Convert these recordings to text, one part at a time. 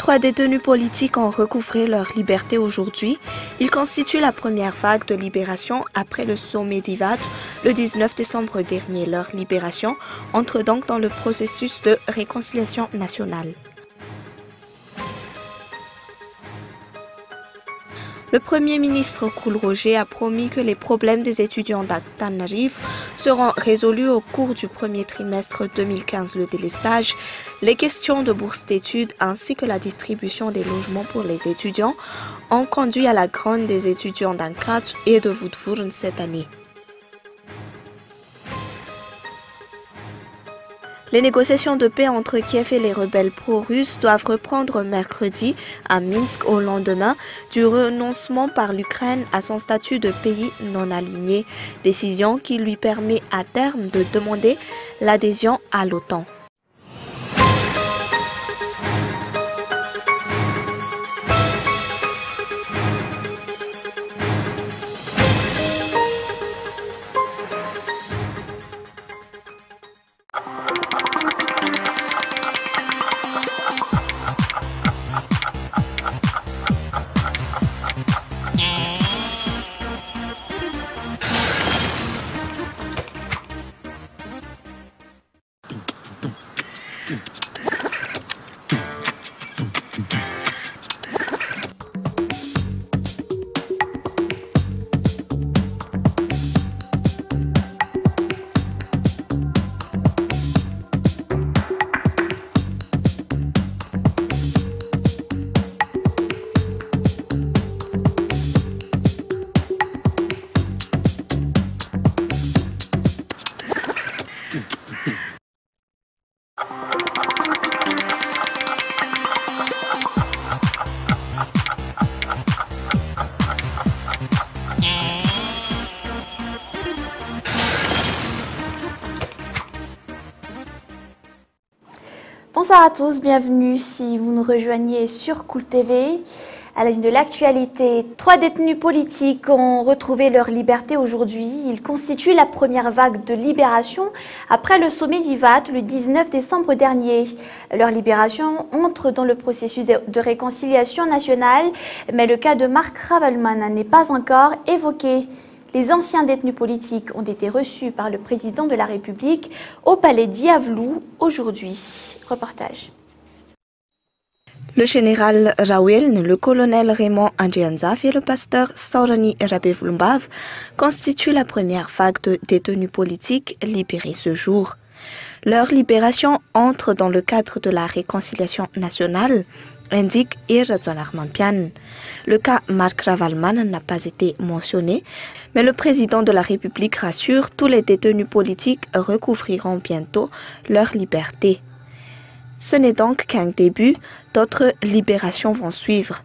3 détenus politiques ont recouvré leur liberté aujourd'hui. Ils constituent la première vague de libération après le sommet d'Ivat le 19 décembre dernier. Leur libération entre donc dans le processus de réconciliation nationale. Le Premier ministre Kool Roger a promis que les problèmes des étudiants d'Antananarivo seront résolus au cours du premier trimestre 2015. Le délestage, les questions de bourse d'études ainsi que la distribution des logements pour les étudiants ont conduit à la grogne des étudiants d'Ankara et de Woodford cette année. Les négociations de paix entre Kiev et les rebelles pro-russes doivent reprendre mercredi à Minsk au lendemain du renoncement par l'Ukraine à son statut de pays non aligné, décision qui lui permet à terme de demander l'adhésion à l'OTAN. Bonsoir à tous, bienvenue si vous nous rejoignez sur Kool TV. À la une de l'actualité, 3 détenus politiques ont retrouvé leur liberté aujourd'hui. Ils constituent la première vague de libération après le sommet d'Ivat le 19 décembre dernier. Leur libération entre dans le processus de réconciliation nationale, mais le cas de Mark Ravalman n'est pas encore évoqué. Les anciens détenus politiques ont été reçus par le président de la République au palais d'Iavlou aujourd'hui. Reportage. Le général Rawil, le colonel Raymond Andjianzaf et le pasteur Saurani Rabevlumbav constituent la première vague de détenus politiques libérés ce jour. Leur libération entre dans le cadre de la réconciliation nationale, indique Irazon Armampian. Le cas Mark Ravalman n'a pas été mentionné, mais le président de la République rassure tous les détenus politiques recouvriront bientôt leur liberté. Ce n'est donc qu'un début, d'autres libérations vont suivre.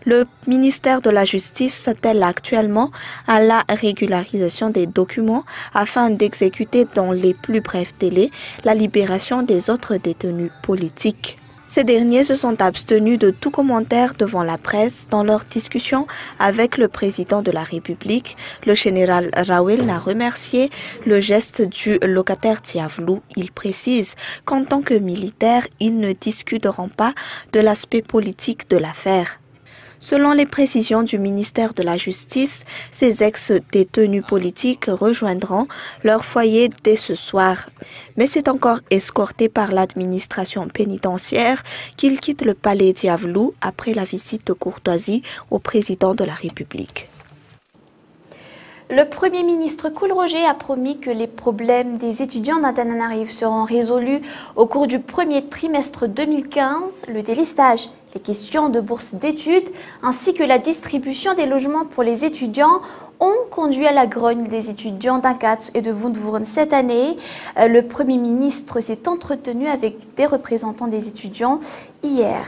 Le ministère de la Justice s'attelle actuellement à la régularisation des documents afin d'exécuter dans les plus brefs délais la libération des autres détenus politiques. Ces derniers se sont abstenus de tout commentaire devant la presse dans leur discussion avec le président de la République. Le général Rawil n'a remercié le geste du locataire d'Iavlou. Il précise qu'en tant que militaire, ils ne discuteront pas de l'aspect politique de l'affaire. Selon les précisions du ministère de la Justice, ces ex-détenus politiques rejoindront leur foyer dès ce soir. Mais c'est encore escorté par l'administration pénitentiaire qu'ils quittent le palais d'Iavlou après la visite de courtoisie au président de la République. Le Premier ministre Kool Roger a promis que les problèmes des étudiants d'Antananarivo seront résolus au cours du premier trimestre 2015. Le délestage, les questions de bourse d'études ainsi que la distribution des logements pour les étudiants ont conduit à la grogne des étudiants d'Ankara et de Woodford cette année. Le Premier ministre s'est entretenu avec des représentants des étudiants hier.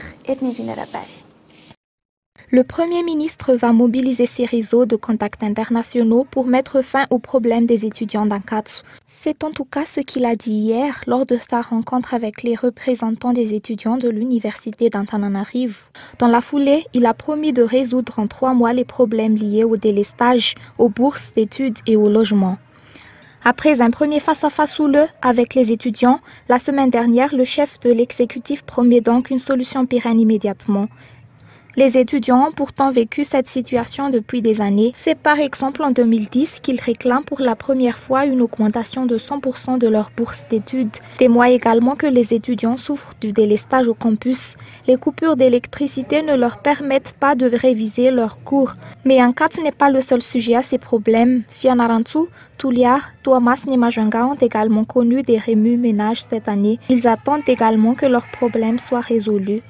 Le Premier ministre va mobiliser ses réseaux de contacts internationaux pour mettre fin aux problèmes des étudiants d'Ankara. C'est en tout cas ce qu'il a dit hier lors de sa rencontre avec les représentants des étudiants de l'université d'Antananarivo. Dans la foulée, il a promis de résoudre en 3 mois les problèmes liés au délestage, aux bourses d'études et au logement. Après un premier face-à-face houleux avec les étudiants, la semaine dernière, le chef de l'exécutif promet donc une solution pérenne immédiatement. Les étudiants ont pourtant vécu cette situation depuis des années. C'est par exemple en 2010 qu'ils réclament pour la première fois une augmentation de 100% de leur bourse d'études. Témoin également que les étudiants souffrent du délestage au campus. Les coupures d'électricité ne leur permettent pas de réviser leurs cours. Mais ANCAT n'est pas le seul sujet à ces problèmes. Fianarantsoa, Tuliar, Tuamas et Majunga ont également connu des remue-ménages cette année. Ils attendent également que leurs problèmes soient résolus.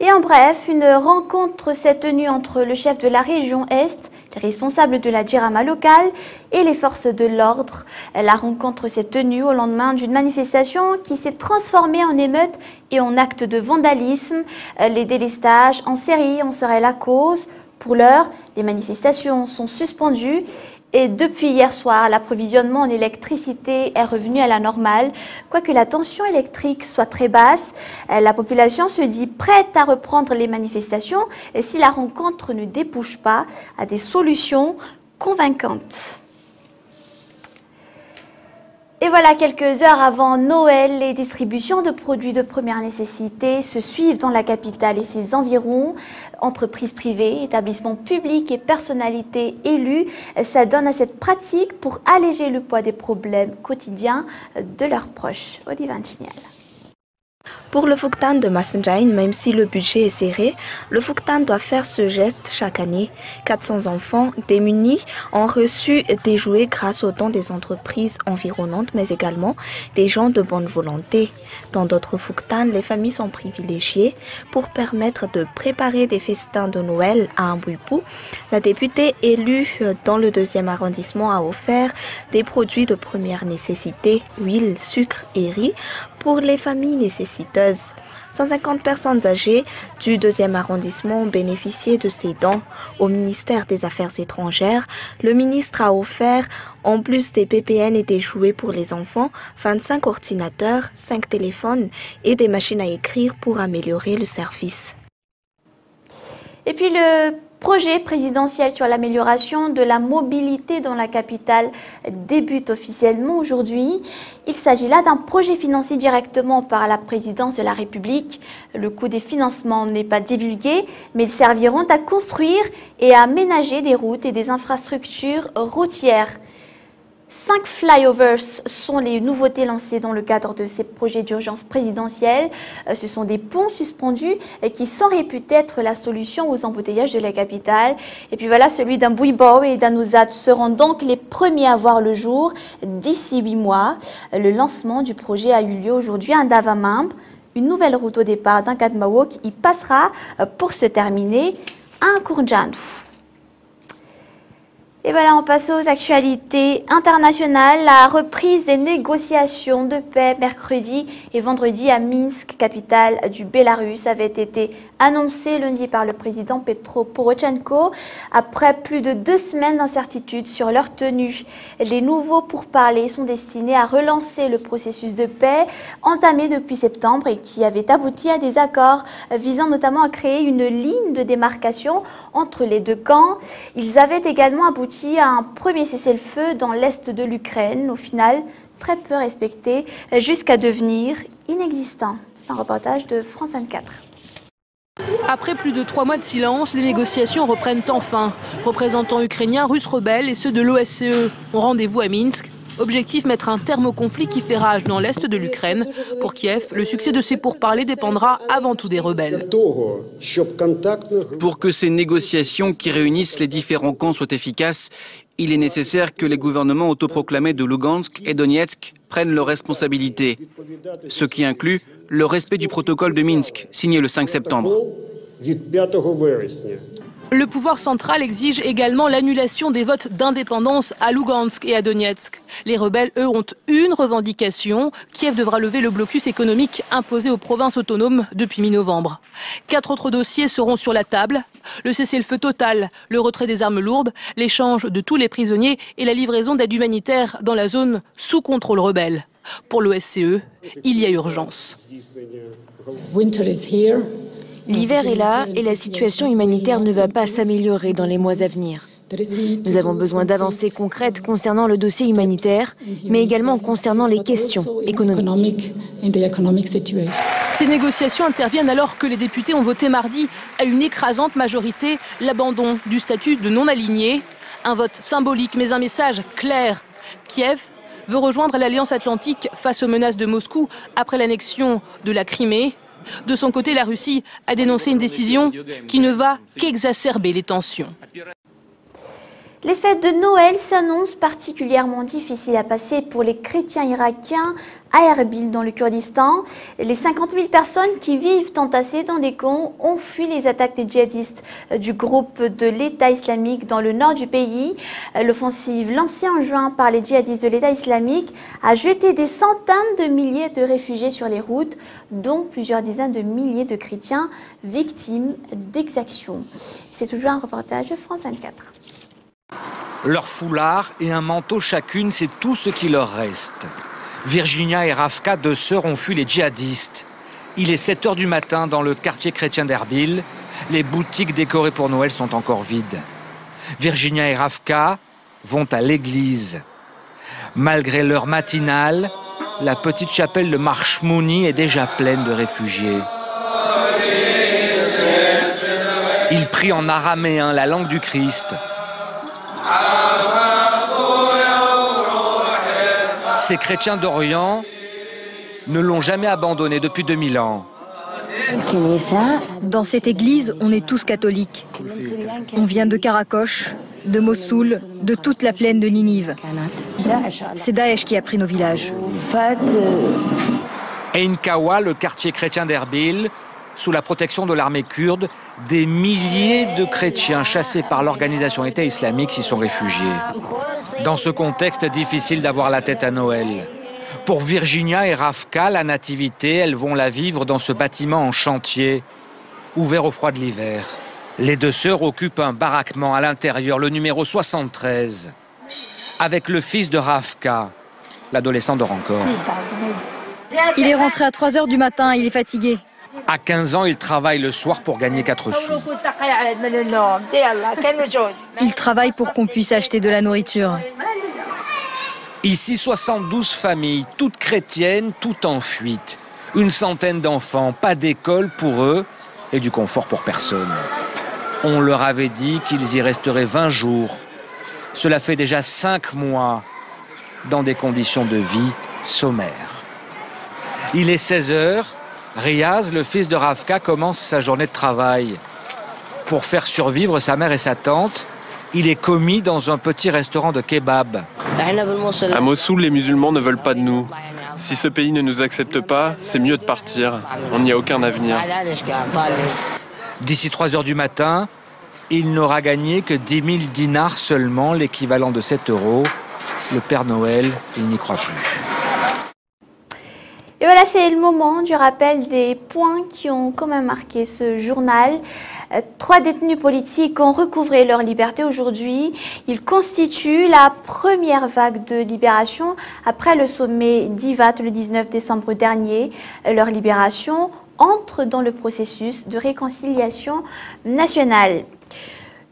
Et en bref, une rencontre s'est tenue entre le chef de la région Est, les responsables de la Djirama locale et les forces de l'ordre. La rencontre s'est tenue au lendemain d'une manifestation qui s'est transformée en émeute et en acte de vandalisme. Les délestages en série en seraient la cause. Pour l'heure, les manifestations sont suspendues. Et depuis hier soir, l'approvisionnement en électricité est revenu à la normale. Quoique la tension électrique soit très basse, la population se dit prête à reprendre les manifestations et si la rencontre ne débouche pas à des solutions convaincantes. Et voilà, quelques heures avant Noël, les distributions de produits de première nécessité se suivent dans la capitale et ses environs. Entreprises privées, établissements publics et personnalités élues s'adonnent à cette pratique pour alléger le poids des problèmes quotidiens de leurs proches. Olivier Chignal. Pour le Fuktan de Massenjain, même si le budget est serré, le Fuktan doit faire ce geste chaque année. 400 enfants démunis ont reçu des jouets grâce aux dons des entreprises environnantes, mais également des gens de bonne volonté. Dans d'autres Fuktan, les familles sont privilégiées pour permettre de préparer des festins de Noël à Ambuipu. La députée élue dans le 2e arrondissement a offert des produits de première nécessité, huile, sucre et riz, pour les familles nécessiteuses. 150 personnes âgées du 2e arrondissement ont bénéficié de ces dons. Au ministère des Affaires étrangères, le ministre a offert, en plus des PPN et des jouets pour les enfants, 25 ordinateurs, 5 téléphones et des machines à écrire pour améliorer le service. Et puis le projet présidentiel sur l'amélioration de la mobilité dans la capitale débute officiellement aujourd'hui. Il s'agit là d'un projet financé directement par la présidence de la République. Le coût des financements n'est pas divulgué, mais ils serviront à construire et à aménager des routes et des infrastructures routières. 5 flyovers sont les nouveautés lancées dans le cadre de ces projets d'urgence présidentielle. Ce sont des ponts suspendus qui sont réputés être la solution aux embouteillages de la capitale. Et puis voilà, celui d'Ambuibo et d'Anouzat seront donc les premiers à voir le jour d'ici 8 mois. Le lancement du projet a eu lieu aujourd'hui à Ndavamambe. Une nouvelle route au départ d'Ankadmawok y passera pour se terminer à Nkourndjanou. Et voilà, on passe aux actualités internationales. La reprise des négociations de paix mercredi et vendredi à Minsk, capitale du Bélarus, avait été annoncée lundi par le président Petro Porochenko après plus de 2 semaines d'incertitude sur leur tenue. Les nouveaux pourparlers sont destinés à relancer le processus de paix entamé depuis septembre et qui avait abouti à des accords visant notamment à créer une ligne de démarcation entre les deux camps. Ils avaient également abouti à un premier cessez-le-feu dans l'est de l'Ukraine, au final très peu respecté, jusqu'à devenir inexistant. C'est un reportage de France 24. Après plus de 3 mois de silence, les négociations reprennent enfin. Représentants ukrainiens, russes rebelles et ceux de l'OSCE ont rendez-vous à Minsk. Objectif, mettre un terme au conflit qui fait rage dans l'est de l'Ukraine. Pour Kiev, le succès de ces pourparlers dépendra avant tout des rebelles. Pour que ces négociations qui réunissent les différents camps soient efficaces, il est nécessaire que les gouvernements autoproclamés de Lugansk et Donetsk prennent leurs responsabilités, ce qui inclut le respect du protocole de Minsk, signé le 5 septembre. Le pouvoir central exige également l'annulation des votes d'indépendance à Lugansk et à Donetsk. Les rebelles, eux, ont une revendication. Kiev devra lever le blocus économique imposé aux provinces autonomes depuis mi-novembre. 4 autres dossiers seront sur la table. Le cessez-le-feu total, le retrait des armes lourdes, l'échange de tous les prisonniers et la livraison d'aide humanitaire dans la zone sous contrôle rebelle. Pour l'OSCE, il y a urgence. L'hiver est là et la situation humanitaire ne va pas s'améliorer dans les mois à venir. Nous avons besoin d'avancées concrètes concernant le dossier humanitaire, mais également concernant les questions économiques. Ces négociations interviennent alors que les députés ont voté mardi à une écrasante majorité l'abandon du statut de non-aligné. Un vote symbolique, mais un message clair. Kiev veut rejoindre l'Alliance Atlantique face aux menaces de Moscou après l'annexion de la Crimée. De son côté, la Russie a dénoncé une décision qui ne va qu'exacerber les tensions. Les fêtes de Noël s'annoncent particulièrement difficiles à passer pour les chrétiens irakiens à Erbil dans le Kurdistan. Les 50 000 personnes qui vivent entassées dans des camps ont fui les attaques des djihadistes du groupe de l'État islamique dans le nord du pays. L'offensive lancée en juin par les djihadistes de l'État islamique a jeté des centaines de milliers de réfugiés sur les routes, dont plusieurs dizaines de milliers de chrétiens victimes d'exactions. C'est toujours un reportage de France 24. Leur foulard et un manteau chacune, c'est tout ce qui leur reste. Virginia et Rafka, deux sœurs, ont fui les djihadistes. Il est 7 h du matin dans le quartier chrétien d'Erbil. Les boutiques décorées pour Noël sont encore vides. Virginia et Rafka vont à l'église. Malgré l'heure matinale, la petite chapelle de Marshmouni est déjà pleine de réfugiés. Ils prient en araméen, la langue du Christ. Ces chrétiens d'Orient ne l'ont jamais abandonné depuis 2000 ans. Dans cette église, on est tous catholiques. On vient de Karakosh, de Mossoul, de toute la plaine de Ninive. C'est Daesh qui a pris nos villages. Ein Kawa, le quartier chrétien d'Erbil, sous la protection de l'armée kurde, des milliers de chrétiens chassés par l'organisation État islamique s'y sont réfugiés. Dans ce contexte, difficile d'avoir la tête à Noël. Pour Virginia et Rafka, la nativité, elles vont la vivre dans ce bâtiment en chantier, ouvert au froid de l'hiver. Les deux sœurs occupent un baraquement à l'intérieur, le numéro 73, avec le fils de Rafka. L'adolescent dort encore. Il est rentré à 3 h du matin, il est fatigué. À 15 ans, il travaille le soir pour gagner 4 sous. Il travaille pour qu'on puisse acheter de la nourriture. Ici, 72 familles, toutes chrétiennes, toutes en fuite. Une centaine d'enfants, pas d'école pour eux et du confort pour personne. On leur avait dit qu'ils y resteraient 20 jours. Cela fait déjà 5 mois dans des conditions de vie sommaires. Il est 16 h. Riaz, le fils de Rafka, commence sa journée de travail. Pour faire survivre sa mère et sa tante, il est commis dans un petit restaurant de kebab. À Mossoul, les musulmans ne veulent pas de nous. Si ce pays ne nous accepte pas, c'est mieux de partir. On n'y a aucun avenir. D'ici 3 h du matin, il n'aura gagné que 10 000 dinars seulement, l'équivalent de 7 €. Le Père Noël, il n'y croit plus. Et voilà, c'est le moment du rappel des points qui ont quand même marqué ce journal. 3 détenus politiques ont recouvré leur liberté aujourd'hui. Ils constituent la première vague de libération après le sommet d'Ivat le 19 décembre dernier. Leur libération entre dans le processus de réconciliation nationale.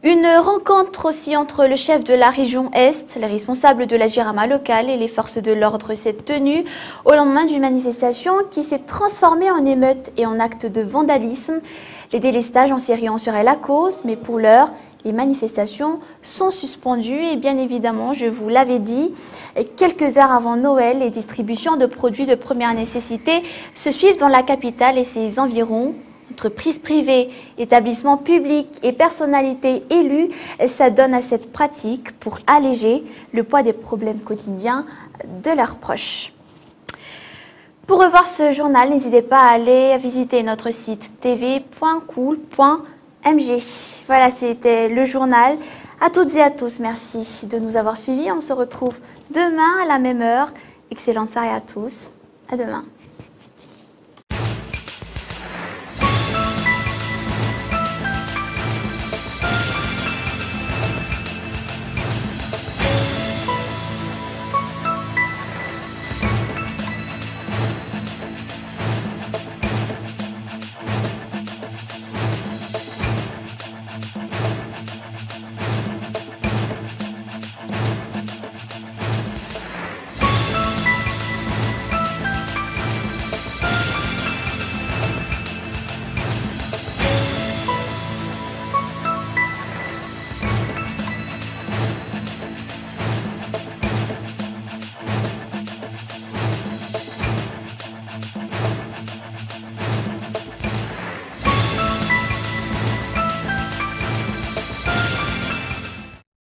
Une rencontre aussi entre le chef de la région Est, les responsables de la Jirama locale et les forces de l'ordre s'est tenue au lendemain d'une manifestation qui s'est transformée en émeute et en acte de vandalisme. Les délestages en Syrie en seraient la cause, mais pour l'heure, les manifestations sont suspendues et bien évidemment, je vous l'avais dit, quelques heures avant Noël, les distributions de produits de première nécessité se suivent dans la capitale et ses environs. Entreprises privées, établissements publics et personnalités élues s'adonnent à cette pratique pour alléger le poids des problèmes quotidiens de leurs proches. Pour revoir ce journal, n'hésitez pas à aller visiter notre site tv.cool.mg. Voilà, c'était le journal. À toutes et à tous, merci de nous avoir suivis. On se retrouve demain à la même heure. Excellente soirée à tous. À demain.